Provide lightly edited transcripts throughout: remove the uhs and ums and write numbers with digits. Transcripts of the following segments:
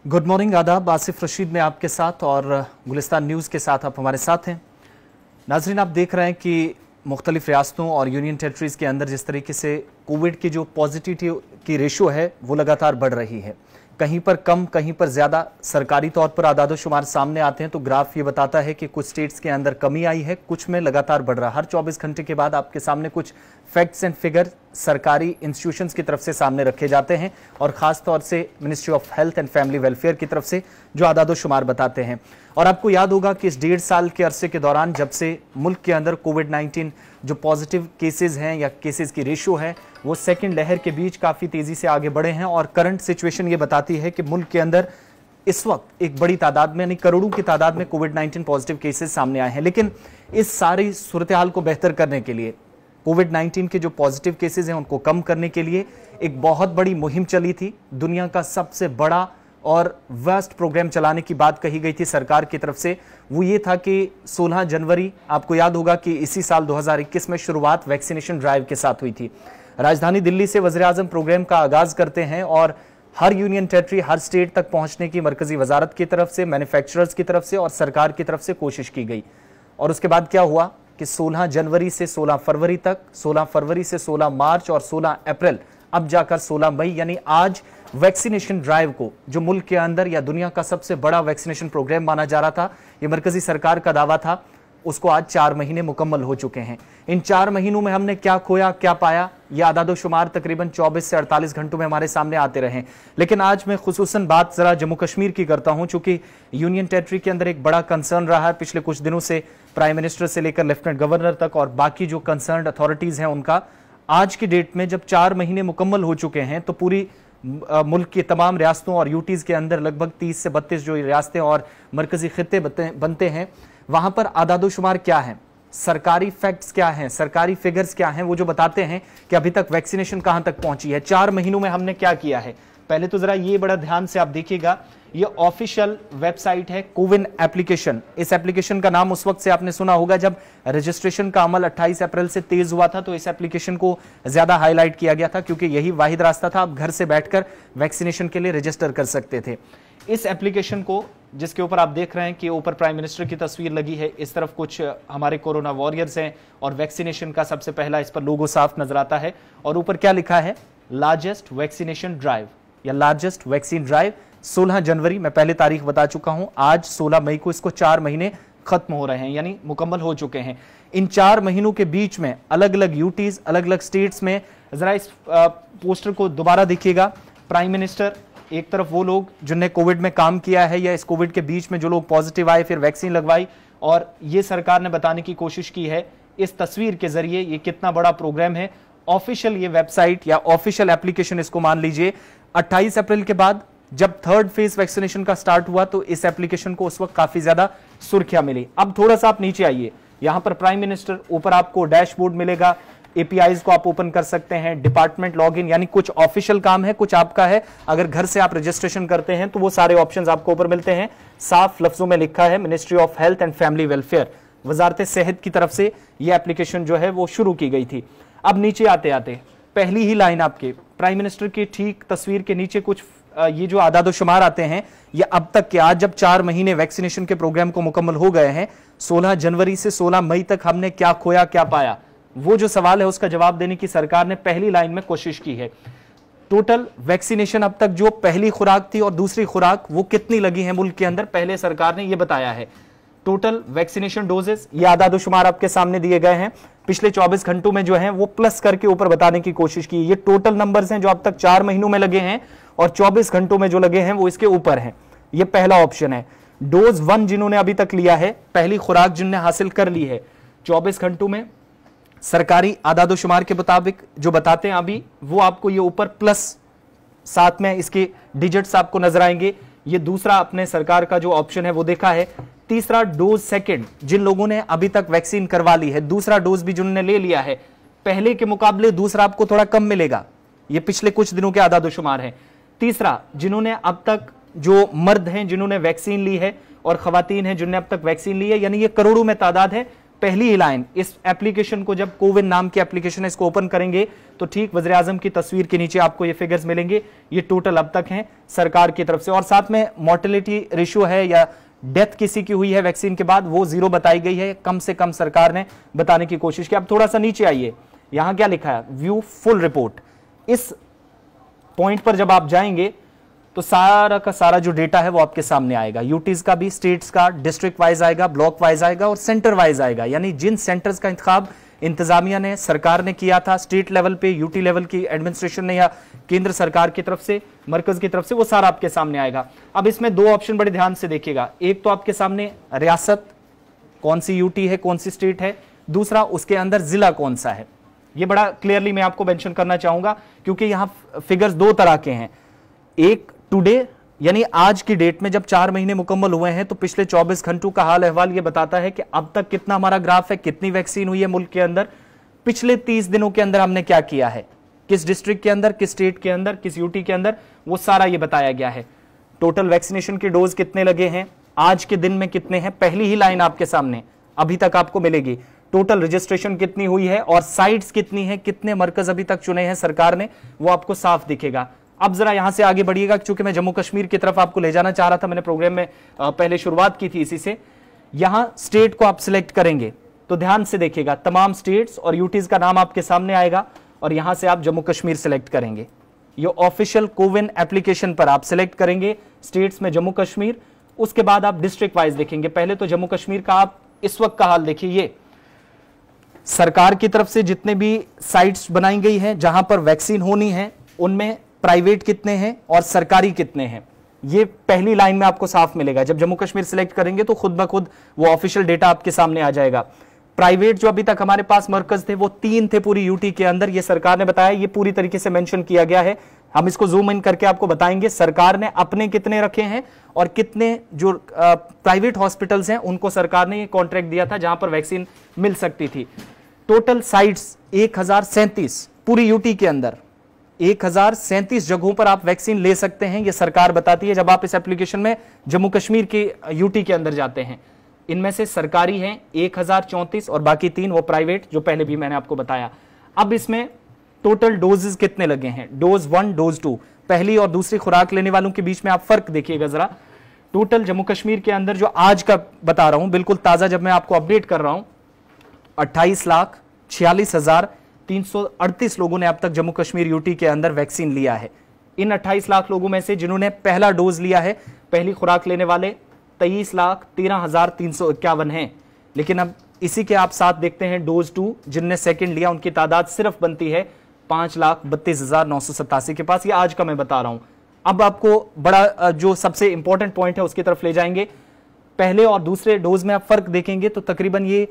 Good morning, आदाब। आसिफ रशीद में आपके साथ और गुलिस्तान न्यूज़ के साथ आप हमारे साथ हैं। नाजरीन, आप देख रहे हैं कि मुख्तलिफ रियासतों और यूनियन टेरिटरीज़ के अंदर जिस तरीके से कोविड की जो पॉजिटिविटी की रेशो है वो लगातार बढ़ रही है, कहीं पर कम कहीं पर ज़्यादा। सरकारी तौर पर आदादो शुमार सामने आते हैं तो ग्राफ ये बताता है कि कुछ स्टेट्स के अंदर कमी आई है, कुछ में लगातार बढ़ रहा है। हर 24 घंटे के बाद आपके सामने कुछ फैक्ट्स एंड फिगर सरकारी इंस्टीट्यूशंस की तरफ से सामने रखे जाते हैं और ख़ास तौर से ministry of health and family welfare की तरफ से जो आदादो शुमार बताते हैं। और आपको याद होगा कि इस 1.5 साल के अरसे के दौरान जब से मुल्क के अंदर कोविड-19 जो पॉजिटिव केसेस हैं या केसेस की रेशो है वो सेकेंड लहर के बीच काफ़ी तेज़ी से आगे बढ़े हैं और करंट सिचुएशन ये बताती है कि मुल्क के अंदर इस वक्त एक बड़ी तादाद में यानी करोड़ों की तादाद में कोविड-19 पॉजिटिव केसेस सामने आए हैं। लेकिन इस सारी सूरत हाल को बेहतर करने के लिए, कोविड-19 के जो पॉजिटिव केसेस हैं उनको कम करने के लिए एक बहुत बड़ी मुहिम चली थी। दुनिया का सबसे बड़ा और वास्ट प्रोग्राम चलाने की बात कही गई थी सरकार की तरफ से। वो ये था कि 16 जनवरी, आपको याद होगा कि इसी साल 2021 में शुरुआत वैक्सीनेशन ड्राइव के साथ हुई थी। राजधानी दिल्ली से वज़ीर-ए-आज़म प्रोग्राम का आगाज करते हैं और हर यूनियन टेरिटरी, हर स्टेट तक पहुंचने की मरकजी वजारत की तरफ से, मैन्युफैक्चरर्स की तरफ से और सरकार की तरफ से कोशिश की गई। और उसके बाद क्या हुआ कि 16 जनवरी से 16 फरवरी तक, 16 फरवरी से 16 मार्च और 16 अप्रैल, अब जाकर 16 मई यानी आज वैक्सीनेशन ड्राइव को, जो मुल्क के अंदर या दुनिया का सबसे बड़ा वैक्सीनेशन प्रोग्राम माना जा रहा था, ये मरकजी सरकार का दावा था, उसको आज 4 महीने मुकम्मल हो चुके हैं। इन 4 महीनों में हमने क्या खोया, क्या पाया, ये आदादो शुमार तकरीबन 24 से 48 घंटों में हमारे सामने आते रहे। लेकिन आज मैं खुसूसन बात जरा जम्मू कश्मीर की करता हूं, चूंकि यूनियन टेरिटरी के अंदर एक बड़ा कंसर्न रहा है पिछले कुछ दिनों से, प्राइम मिनिस्टर से लेकर लेफ्टिनेंट गवर्नर तक और बाकी जो कंसर्न्ड अथॉरिटीज हैं उनका। आज की डेट में जब 4 महीने मुकम्मल हो चुके हैं तो पूरी मुल्क की तमाम रियासतों और यूटीज के अंदर लगभग 30 से 32 जो रियासतें और मरकजी खित्ते बनते हैं, वहां पर आदादो शुमार क्या है, सरकारी फैक्ट्स क्या हैं, सरकारी फिगर्स क्या हैं, वो जो बताते हैं कि अभी तक वैक्सीनेशन कहां तक पहुंची है, 4 महीनों में हमने क्या किया है। पहले तो जरा ये बड़ा ध्यान से आप देखिएगा, ये ऑफिशियल वेबसाइट है कोविन एप्लीकेशन। इस एप्लीकेशन का नाम उस वक्त से आपने सुना होगा जब रजिस्ट्रेशन का अमल 28 अप्रैल से तेज हुआ था, तो इस एप्लीकेशन को ज्यादा हाईलाइट किया गया था क्योंकि यही वाहिद रास्ता था, आप घर से बैठकर वैक्सीनेशन के लिए रजिस्टर कर सकते थे। इस एप्लीकेशन को, जिसके ऊपर आप देख रहे हैं कि ऊपर प्राइम मिनिस्टर की तस्वीर लगी है, इस तरफ कुछ हमारे कोरोना वॉरियर्स हैं और वैक्सीनेशन का सबसे पहला इस पर लोगो साफ नजर आता है और ऊपर क्या लिखा है, लार्जेस्ट वैक्सीनेशन ड्राइव या लार्जेस्ट वैक्सीन ड्राइव 16 जनवरी। मैं पहले तारीख बता चुका हूं, आज 16 मई को इसको 4 महीने खत्म हो रहे हैं यानी मुकम्मल हो चुके हैं। इन 4 महीनों के बीच में अलग अलग यूटीज, अलग अलग स्टेट्स में, जरा इस पोस्टर को दोबारा देखिएगा। प्राइम मिनिस्टर, एक तरफ वो लोग जिन्हें कोविड में काम किया है या इस कोविड के बीच में जो लोग पॉजिटिव आए फिर वैक्सीन लगवाई, और ये सरकार ने बताने की कोशिश की है इस तस्वीर के जरिए ये कितना बड़ा प्रोग्राम है। ऑफिशियल ये वेबसाइट या ऑफिशियल एप्लीकेशन इसको मान लीजिए। 28 अप्रैल के बाद जब थर्ड फेज वैक्सीनेशन का स्टार्ट हुआ तो इस एप्लीकेशन को उस वक्त काफी ज्यादा सुर्खियां मिली। अब थोड़ा सा आप नीचे आइए, यहां पर प्राइम मिनिस्टर, ऊपर आपको डैशबोर्ड मिलेगा, एपीआईज को आप ओपन कर सकते हैं, डिपार्टमेंट लॉगिन, यानी कुछ ऑफिशियल काम है, कुछ आपका है। अगर घर से आप रजिस्ट्रेशन करते हैं तो वो सारे ऑप्शंस आपको ऊपर मिलते हैं। साफ लफ्जों में लिखा है ministry of health and family welfare, वजारत सेहत की तरफ से ये एप्लीकेशन जो है वो शुरू की गई थी। अब नीचे आते आते पहली ही लाइन आपके प्राइम मिनिस्टर की ठीक तस्वीर के नीचे कुछ ये जो आदादो शुमार आते हैं, ये अब तक के, आज जब 4 महीने वैक्सीनेशन के प्रोग्राम को मुकम्मल हो गए हैं, 16 जनवरी से 16 मई तक हमने क्या खोया, क्या पाया, वो जो सवाल है उसका जवाब देने की सरकार ने पहली लाइन में कोशिश की है। टोटल वैक्सीनेशन अब तक जो पहली खुराक थी और दूसरी खुराक वो कितनी लगी है मुल्क के अंदर, पहले सरकार ने ये बताया है। टोटल वैक्सीनेशन डोजेस, ये आदादो शुमार आपके सामने दिए गए हैं, पिछले 24 घंटों में जो है वो प्लस करके ऊपर बताने की कोशिश की। ये टोटल नंबर्स हैं जो अब तक 4 महीनों में लगे हैं और 24 घंटों में जो लगे हैं वो इसके ऊपर हैं। ये पहला ऑप्शन है। डोज 1 जिन्होंने अभी तक लिया है, पहली खुराक जिन्होंने हासिल कर ली है, 24 घंटों में सरकारी आदादो शुमार के मुताबिक जो बताते हैं अभी, वो आपको ये ऊपर प्लस साथ में इसके डिजिट्स आपको नजर आएंगे। ये दूसरा अपने सरकार का जो ऑप्शन है वो देखा है। तीसरा डोज सेकंड, जिन लोगों ने अभी तक वैक्सीन करवा ली है, दूसरा डोज भी जिन्होंने ले लिया है, पहले के मुकाबले दूसरा आपको थोड़ा कम मिलेगा। ये पिछले कुछ दिनों के आदादो शुमार है। तीसरा, जिन्होंने अब तक, जो मर्द हैं जिन्होंने वैक्सीन ली है और खवातीन हैं जिन्होंने अब तक वैक्सीन ली है, यानी ये करोड़ों में तादाद है, पहली ही लाइन इस एप्लीकेशन को, जब कोविन नाम की एप्लीकेशन है, इसको ओपन करेंगे तो ठीक वज़ीर आज़म की तस्वीर के नीचे आपको ये फिगर्स मिलेंगे। ये टोटल अब तक हैं सरकार की तरफ से, और साथ में मोर्टेलिटी रेशियो है या डेथ किसी की हुई है वैक्सीन के बाद, वो 0 बताई गई है, कम से कम सरकार ने बताने की कोशिश की। अब थोड़ा सा नीचे आइए, यहां क्या लिखा है, व्यू फुल रिपोर्ट। इस पॉइंट पर जब आप जाएंगे तो सारा का सारा जो डेटा है वो आपके सामने आएगा। यूटीज का भी, स्टेट्स का, डिस्ट्रिक्ट वाइज आएगा, ब्लॉक वाइज आएगा और सेंटर वाइज आएगा। यानी जिन सेंटर्स का इंतखाब इंतजामिया ने, सरकार ने किया था, स्टेट लेवल पे, यूटी लेवल की एडमिनिस्ट्रेशन ने या केंद्र सरकार की तरफ से, मरकज की तरफ से, वो सारा आपके सामने आएगा। अब इसमें 2 ऑप्शन बड़े ध्यान से देखिएगा। एक तो आपके सामने रियासत, कौन सी यूटी है, कौन सी स्टेट है, दूसरा उसके अंदर जिला कौन सा है। ये बड़ा क्लियरली मैं आपको मेंशन करना चाहूंगा, क्योंकि यहां फिगर्स 2 तरह के हैं। एक टुडे यानी आज की डेट में जब 4 महीने मुकम्मल हुए हैं तो पिछले 24 घंटों का हाल अहवाल ये बताता है कि अब तक कितना हमारा ग्राफ है, कितनी वैक्सीन हुई है मुल्क के अंदर, पिछले 30 दिनों के अंदर हमने क्या किया है, किस डिस्ट्रिक्ट के अंदर, किस स्टेट के अंदर, किस यूटी के अंदर, वो सारा ये बताया गया है। टोटल वैक्सीनेशन के डोज कितने लगे हैं, आज के दिन में कितने हैं, पहली ही लाइन आपके सामने अभी तक आपको मिलेगी। टोटल रजिस्ट्रेशन कितनी हुई है और साइट्स कितनी है, कितने मरकज अभी तक चुने हैं सरकार ने, वो आपको साफ दिखेगा। अब जरा यहां से आगे बढ़िएगा, क्योंकि मैं जम्मू कश्मीर की तरफ आपको ले जाना चाह रहा था, मैंने प्रोग्राम में पहले शुरुआत की थी इसी से। यहां स्टेट को आप सिलेक्ट करेंगे तो ध्यान से देखिएगा, तमाम स्टेट्स और यूटीज का नाम आपके सामने आएगा और यहां से आप जम्मू कश्मीर सिलेक्ट करेंगे। ये ऑफिशियल कोविन एप्लीकेशन पर आप सिलेक्ट करेंगे स्टेट्स में जम्मू कश्मीर, उसके बाद आप डिस्ट्रिक्ट वाइज देखेंगे। पहले तो जम्मू कश्मीर का आप इस वक्त का हाल देखिए। ये सरकार की तरफ से जितने भी साइट्स बनाई गई हैं जहां पर वैक्सीन होनी है, उनमें प्राइवेट कितने हैं और सरकारी कितने हैं, ये पहली लाइन में आपको साफ मिलेगा। जब जम्मू कश्मीर सिलेक्ट करेंगे तो खुद ब खुद वो ऑफिशियल डेटा आपके सामने आ जाएगा। प्राइवेट जो अभी तक हमारे पास मरकज थे वो 3 थे पूरी यूटी के अंदर, ये सरकार ने बताया, ये पूरी तरीके से मेंशन किया गया है। हम इसको जूम इन करके आपको बताएंगे सरकार ने अपने कितने रखे हैं और कितने जो प्राइवेट हॉस्पिटल्स हैं उनको सरकार ने ये कॉन्ट्रैक्ट दिया था जहां पर वैक्सीन मिल सकती थी। टोटल साइट्स 1037 पूरी यूटी के अंदर, 1037 जगहों पर आप वैक्सीन ले सकते हैं, ये सरकार बताती है जब आप इस एप्लीकेशन में जम्मू कश्मीर के यूटी के अंदर जाते हैं। इनमें से सरकारी हैं 1034 और बाकी 3 वो प्राइवेट, जो पहले भी मैंने आपको बताया। अब इसमें टोटल डोजेस कितने लगे हैं, डोज 1, डोज 2, पहली और दूसरी खुराक लेने वालों के बीच में आप फर्क देखिएगा जरा। टोटल जम्मू कश्मीर के अंदर जो आज का बता रहा हूं, बिल्कुल ताजा जब मैं आपको अपडेट कर रहा हूं, 28,46,338 लोगों ने अब तक जम्मू कश्मीर यूटी के अंदर वैक्सीन लिया है। इन 28 लाख लोगों में से जिन्होंने पहला डोज लिया है, पहली खुराक लेने वाले 23,13,351 हैं। लेकिन अब इसी के आप साथ देखते हैं डोज 2 जिनने सेकंड लिया, उनकी तादाद सिर्फ बनती है 5,32,987 के पास। ये आज का मैं बता रहा हूं। अब आपको बड़ा जो सबसे इंपॉर्टेंट पॉइंट है उसकी तरफ ले जाएंगे। पहले और दूसरे डोज में आप फर्क देखेंगे तो तकरीबन ये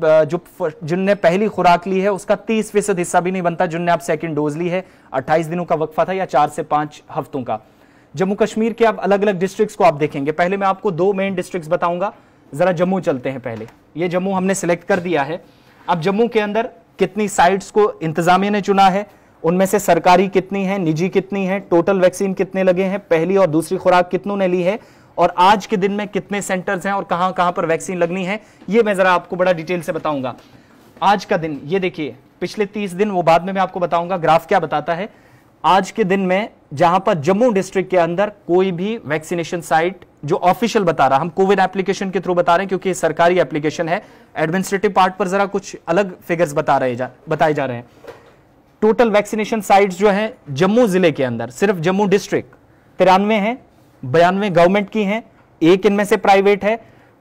जो जिनने पहली खुराक ली है उसका 30% हिस्सा भी नहीं बनता जिनने आप सेकंड डोज ली है। 28 दिनों का वक्फा था या 4 से 5 हफ्तों का। जम्मू कश्मीर के अब अलग अलग डिस्ट्रिक्ट्स को आप देखेंगे। पहले मैं आपको 2 मेन डिस्ट्रिक्ट्स बताऊंगा, जरा जम्मू चलते हैं। पहले ये जम्मू हमने सिलेक्ट कर दिया है। अब जम्मू के अंदर कितनी साइट्स को इंतजामिया ने चुना है, उनमें से सरकारी कितनी है, निजी कितनी है, टोटल वैक्सीन कितने लगे हैं, पहली और दूसरी खुराक कितनों ने ली है और आज के दिन में कितने सेंटर्स हैं और कहां कहां पर वैक्सीन लगनी है, ये मैं जरा आपको बड़ा डिटेल से बताऊंगा। आज का दिन ये देखिए, पिछले 30 दिन वो बाद में मैं आपको बताऊंगा ग्राफ क्या बताता है। आज के दिन में जहां पर जम्मू डिस्ट्रिक्ट के अंदर कोई भी वैक्सीनेशन साइट जो ऑफिशियल बता रहा, हम कोविड एप्लीकेशन के थ्रू बता रहे हैं क्योंकि सरकारी एप्लीकेशन है, एडमिनिस्ट्रेटिव पार्ट पर जरा कुछ अलग फिगर्स बताए जा रहे हैं। टोटल वैक्सीनेशन साइट्स जो हैं जम्मू जिले के अंदर, सिर्फ जम्मू डिस्ट्रिक्ट 93 हैं, 92 गवर्नमेंट की हैं, 1 इनमें से प्राइवेट है।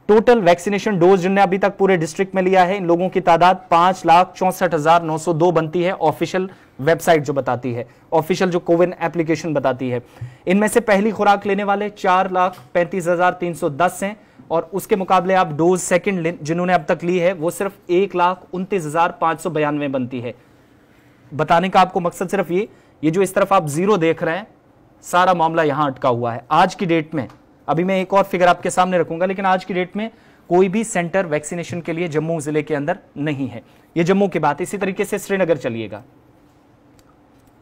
टोटल वैक्सीनेशन डोज जिनने अभी तक पूरे डिस्ट्रिक्ट में लिया है, इन लोगों की तादाद 5,64,902 बनती है, ऑफिशियल वेबसाइट जो बताती है, ऑफिशियल जो कोविन एप्लीकेशन बताती है। इनमें से पहली खुराक लेने वाले 4,35,310 हैं और उसके मुकाबले आप डोज सेकंड जिन्होंने अब तक ली है वो सिर्फ 1,29,592 बनती है। बताने का आपको मकसद सिर्फ ये जो इस तरफ आप 0 देख रहे हैं, सारा मामला यहां अटका हुआ है। आज की डेट में, अभी मैं एक और फिगर आपके सामने रखूंगा, लेकिन आज की डेट में कोई भी सेंटर वैक्सीनेशन के लिए जम्मू जिले के अंदर नहीं है। ये जम्मू की बात। इसी तरीके से श्रीनगर चलिएगा,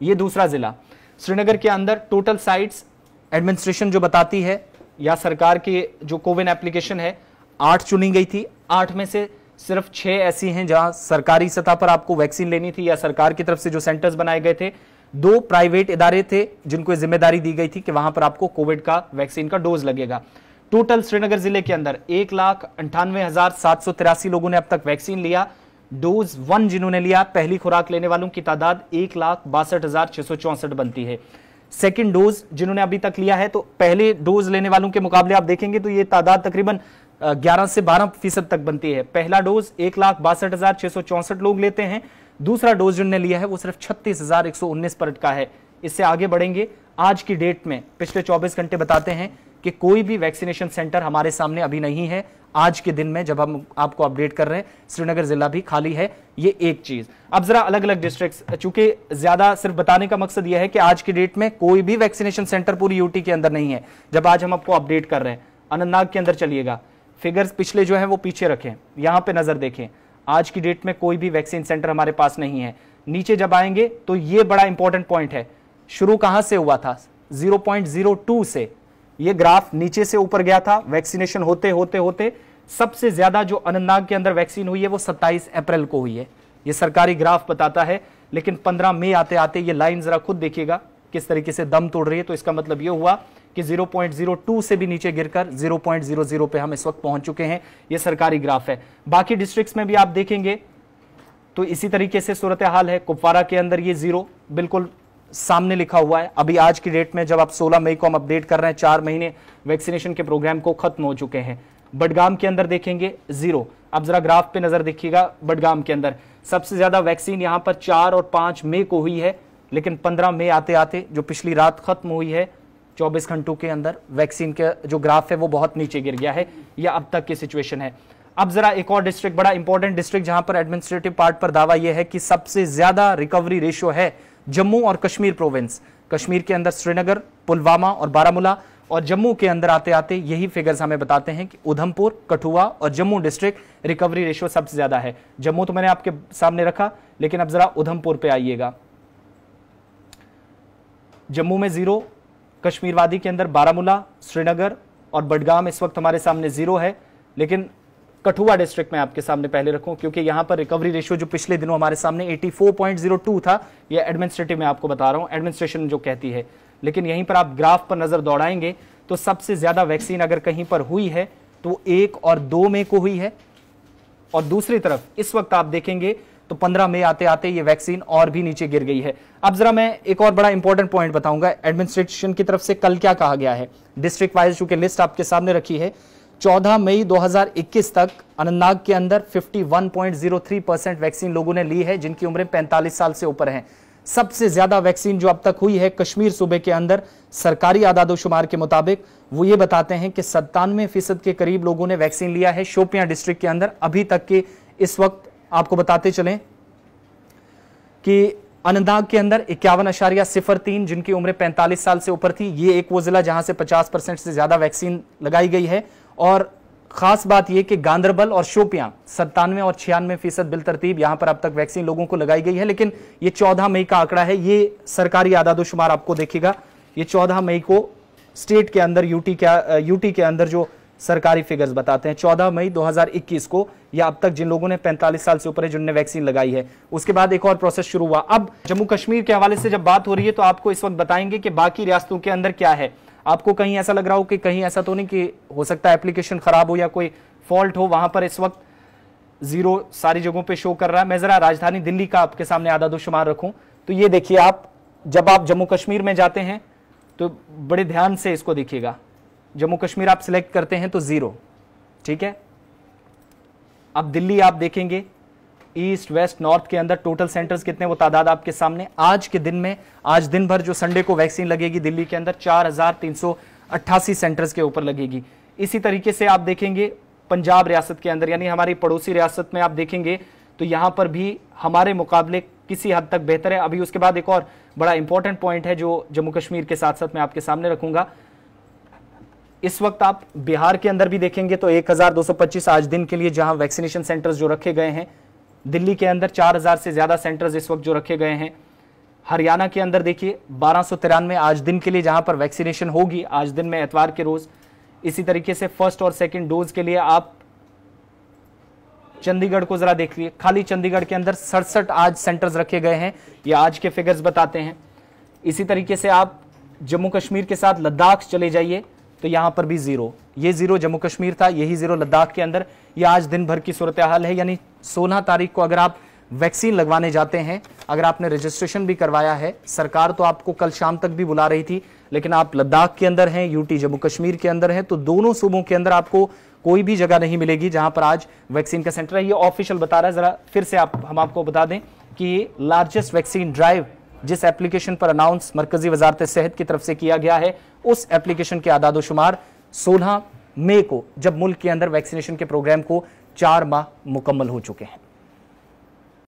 ये दूसरा जिला। श्रीनगर के अंदर टोटल साइट्स एडमिनिस्ट्रेशन जो बताती है या सरकार की जो कोविन एप्लीकेशन है, 8 चुनी गई थी। 8 में से सिर्फ 6 ऐसी हैं जहां सरकारी सतह पर आपको वैक्सीन लेनी थी या सरकार की तरफ से जो सेंटर्स बनाए गए थे। 2 प्राइवेट इदारे थे जिनको जिम्मेदारी दी गई थी कि वहां पर आपको कोविड का वैक्सीन का डोज लगेगा। टोटल श्रीनगर जिले के अंदर 1,98,783 लोगों ने अब तक वैक्सीन लिया। डोज 1 जिन्होंने लिया, पहली खुराक लेने वालों की तादाद 1,62,664 बनती है। सेकंड डोज जिन्होंने अभी तक लिया है, तो पहले डोज लेने वालों के मुकाबले आप देखेंगे तो ये तादाद तकरीबन 11 से 12% तक बनती है। पहला डोज 1,62,664 लोग लेते हैं। दूसरा डोज जिन्होंने लिया है वो सिर्फ 36,119 पर अटका है। इससे आगे बढ़ेंगे। आज की डेट में पिछले 24 घंटे बताते हैं कि कोई भी वैक्सीनेशन सेंटर हमारे सामने अभी नहीं है। आज के दिन में जब हम आपको अपडेट कर रहे हैं, श्रीनगर जिला भी खाली है। ये एक चीज। अब जरा अलग अलग डिस्ट्रिक्ट्स, चूंकि ज्यादा सिर्फ बताने का मकसद यह है कि आज की डेट में कोई भी वैक्सीनेशन सेंटर पूरी यूटी के अंदर नहीं है। जब आज हम आपको अपडेट कर रहे हैं, अनंतनाग के अंदर चलिएगा, फिगर्स पिछले जो है वो पीछे रखें, यहां पे नजर देखें। आज की डेट में कोई भी वैक्सीन सेंटर हमारे पास नहीं है। नीचे जब आएंगे तो ये बड़ा इंपॉर्टेंट पॉइंट है। शुरू कहां से हुआ था? 0.02 से ये ग्राफ नीचे से ऊपर गया था। वैक्सीनेशन होते होते होते सबसे ज्यादा जो अनंतनाग के अंदर वैक्सीन हुई है वो 27 अप्रैल को हुई है। ये सरकारी ग्राफ बताता है। लेकिन 15 मई आते आते ये लाइन जरा खुद देखिएगा किस तरीके से दम तोड़ रही है। तो इसका मतलब ये हुआ कि 0.02 से भी नीचे गिरकर 0.00 पे हम इस वक्त पहुंच चुके हैं। ये सरकारी ग्राफ है। बाकी डिस्ट्रिक्ट्स में भी आप देखेंगे तो इसी तरीके से सूरत हाल है। कुपवारा के अंदर ये 0 बिल्कुल सामने लिखा हुआ है। अभी आज की डेट में जब आप 16 मई को हम अपडेट कर रहे हैं, 4 महीने वैक्सीनेशन के प्रोग्राम को खत्म हो चुके हैं। बडगाम के अंदर देखेंगे 0। अब जरा ग्राफ पे नजर देखिएगा। बडगाम के अंदर सबसे ज्यादा वैक्सीन यहां पर 4 और 5 मई को हुई है। लेकिन 15 मई आते आते जो पिछली रात खत्म हुई है, 24 घंटों के अंदर वैक्सीन का जो ग्राफ है वो बहुत नीचे गिर गया है। यह अब तक की सिचुएशन है। अब जरा एक और डिस्ट्रिक्ट, बड़ा इंपॉर्टेंट डिस्ट्रिक्ट जहां पर एडमिनिस्ट्रेटिव पार्ट पर दावा यह है कि सबसे ज्यादा रिकवरी रेशियो है, जम्मू और कश्मीर प्रोविंस। कश्मीर के अंदर श्रीनगर, पुलवामा और बारामूला, और जम्मू के अंदर आते आते यही फिगर्स हमें बताते हैं कि उधमपुर, कठुआ और जम्मू डिस्ट्रिक्ट रिकवरी रेशियो सबसे ज्यादा है। जम्मू तो मैंने आपके सामने रखा, लेकिन अब जरा उधमपुर पे आइएगा। जम्मू में 0, कश्मीर वादी के अंदर बारामूला, श्रीनगर और बडगाम इस वक्त हमारे सामने 0 है। लेकिन कठुआ डिस्ट्रिक्ट में आपके सामने पहले रखूं, क्योंकि यहां पर रिकवरी रेशियो जो पिछले दिनों हमारे सामने 84.02 था, यह एडमिनिस्ट्रेटिव में आपको बता रहा हूं, एडमिनिस्ट्रेशन जो कहती है। लेकिन यहीं पर आप ग्राफ पर नजर दौड़ाएंगे तो सबसे ज्यादा वैक्सीन अगर कहीं पर हुई है तो 1 और 2 मई को हुई है। और दूसरी तरफ इस वक्त आप देखेंगे तो 15 मई आते आते ये वैक्सीन और भी नीचे गिर गई है। अब जरा मैं एक और बड़ा इंपॉर्टेंट पॉइंट बताऊंगा। एडमिनिस्ट्रेशन की तरफ से कल क्या कहा गया है, डिस्ट्रिक्ट वाइज चूंकि लिस्ट आपके सामने रखी है। 14 मई 2021 तक अनंतनाग के अंदर 51.03% वैक्सीन लोगों ने ली है जिनकी उम्रें 45 साल से ऊपर हैं। सबसे ज्यादा वैक्सीन जो अब तक हुई है कश्मीर सूबे के अंदर, सरकारी आदादोशुमार के मुताबिक वो ये बताते हैं कि 97% के करीब लोगों ने वैक्सीन लिया है शोपियां डिस्ट्रिक्ट के अंदर। अभी तक के इस वक्त आपको बताते चलें कि अनंतनाग के अंदर 51.03 जिनकी उम्र 45 साल से ऊपर थी, ये एक वो जिला जहां से 50% से ज्यादा वैक्सीन लगाई गई है। और खास बात यह कि गांदरबल और शोपियां 97 और 96% बिलतरतीब यहां पर अब तक वैक्सीन लोगों को लगाई गई है। लेकिन ये 14 मई का आंकड़ा है, ये सरकारी आदादोशुमार आपको देखिएगा। ये 14 मई को स्टेट के अंदर यूटी के अंदर जो सरकारी फिगर्स बताते हैं 14 मई 2021 को, या अब तक जिन लोगों ने 45 साल से ऊपर है जिनने वैक्सीन लगाई है। उसके बाद एक और प्रोसेस शुरू हुआ। अब जम्मू कश्मीर के हवाले से जब बात हो रही है तो आपको इस वक्त बताएंगे कि बाकी रियासतों के अंदर क्या है। आपको कहीं ऐसा लग रहा हो कि कहीं ऐसा तो नहीं कि हो सकता है एप्लीकेशन खराब हो या कोई फॉल्ट हो, वहां पर इस वक्त 0 सारी जगहों पे शो कर रहा है। मैं जरा राजधानी दिल्ली का आपके सामने आदादोशुमार रखूं तो ये देखिए, आप जब आप जम्मू कश्मीर में जाते हैं तो बड़े ध्यान से इसको देखिएगा। जम्मू कश्मीर आप सिलेक्ट करते हैं तो 0, ठीक है। अब दिल्ली आप देखेंगे, ईस्ट वेस्ट नॉर्थ के अंदर टोटल सेंटर्स कितने, वो तादाद आपके सामने। आज के दिन में, आज दिन भर जो संडे को वैक्सीन लगेगी दिल्ली के अंदर 4388 सेंटर्स के ऊपर लगेगी। इसी तरीके से आप देखेंगे पंजाब रियासत के अंदर, यानी हमारी पड़ोसी रियासत में आप देखेंगे तो यहां पर भी हमारे मुकाबले किसी हद तक बेहतर है। अभी उसके बाद एक और बड़ा इंपॉर्टेंट पॉइंट है जो जम्मू कश्मीर के साथ साथ मैं आपके सामने रखूंगा। इस वक्त आप बिहार के अंदर भी देखेंगे तो 1225 आज दिन के लिए जहां वैक्सीनेशन सेंटर्स जो रखे गए हैं। दिल्ली के अंदर 4000 से ज्यादा सेंटर्स इस वक्त जो रखे गए हैं। हरियाणा के अंदर देखिए 1293 आज दिन के लिए जहां पर वैक्सीनेशन होगी आज दिन में, एतवार के रोज। इसी तरीके से फर्स्ट और सेकंड डोज के लिए आप चंडीगढ़ को जरा देखिए, खाली चंडीगढ़ के अंदर 67 आज सेंटर्स रखे गए हैं, ये आज के फिगर्स बताते हैं। इसी तरीके से आप जम्मू कश्मीर के साथ लद्दाख चले जाइए तो यहां पर भी 0, ये 0 जम्मू कश्मीर था, यही 0 लद्दाख के अंदर। ये आज दिन भर की सूरत हाल है, यानी 16 तारीख को अगर आप वैक्सीन लगवाने जाते हैं, अगर आपने रजिस्ट्रेशन भी करवाया है, सरकार तो आपको कल शाम तक भी बुला रही थी, लेकिन आप लद्दाख के अंदर हैं, यूटी जम्मू कश्मीर के अंदर हैं, तो दोनों सूबों के अंदर आपको कोई भी जगह नहीं मिलेगी जहां पर आज वैक्सीन का सेंटर है। ये ऑफिशियल बता रहा है। जरा फिर से हम आपको बता दें कि लार्जेस्ट वैक्सीन ड्राइव जिस एप्लीकेशन पर अनाउंस मरकजी वजारत सेहत की तरफ से किया गया है, उस एप्लीकेशन के आदादोशुमार 16 मई को, जब मुल्क के अंदर वैक्सीनेशन के प्रोग्राम को 4 माह मुकम्मल हो चुके हैं।